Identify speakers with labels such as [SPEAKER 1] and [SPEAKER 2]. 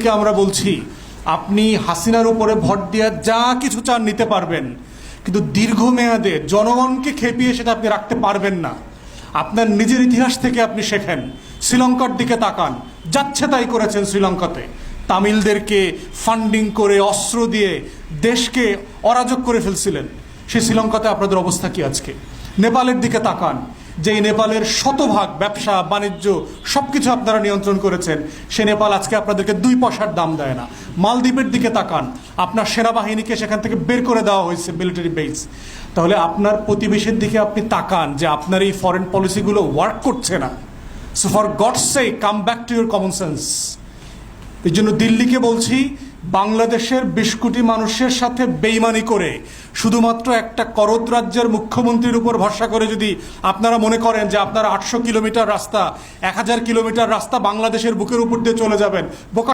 [SPEAKER 1] দিল্লিকে আমরা বলছি, আপনি হাসিনার উপরে ভোট দিয়ে যা কিছু চান নিতে পারবেন, কিন্তু দীর্ঘমেয়াদে জনগণকে খেপিয়ে সেটা আপনি রাখতে পারবেন না। আপনার নিজের ইতিহাস থেকে আপনি শেখেন। শ্রীলঙ্কার দিকে তাকান, যাচ্ছে তাই করেছেন শ্রীলঙ্কাতে। তামিলদেরকে ফান্ডিং করে অস্ত্র দিয়ে দেশকে অরাজক করে ফেলছিলেন। সেই শ্রীলঙ্কাতে আপনাদের অবস্থা কি আজকে? নেপালের দিকে তাকান, যেই নেপালের শতভাগ ব্যবসা বাণিজ্য সবকিছু আপনারা নিয়ন্ত্রণ করেছেন, সে নেপাল আজকে আপনাদেরকে 2 পয়সার দাম দেয় না। মালদ্বীপের দিকে তাকান, আপনার সেনাবাহিনীকে সেখান থেকে বের করে দেওয়া হয়েছে, মিলিটারি বেস। তাহলে আপনার প্রতিবেশীর দিকে আপনি তাকান যে আপনার এই ফরেন পলিসিগুলো ওয়ার্ক করছে না। So for God's sake come back to your common sense. এই জন্য দিল্লিকে বলছি, বাংলাদেশের 20 কোটি মানুষের সাথে বেইমানি করে শুধুমাত্র একটা করদ রাজ্যের মুখ্যমন্ত্রীর উপর ভরসা করে যদি আপনারা মনে করেন যে আপনারা 800 কিলোমিটার রাস্তা, 1000 কিলোমিটার রাস্তা বাংলাদেশের বুকের উপর দিয়ে চলে যাবেন, বোকা।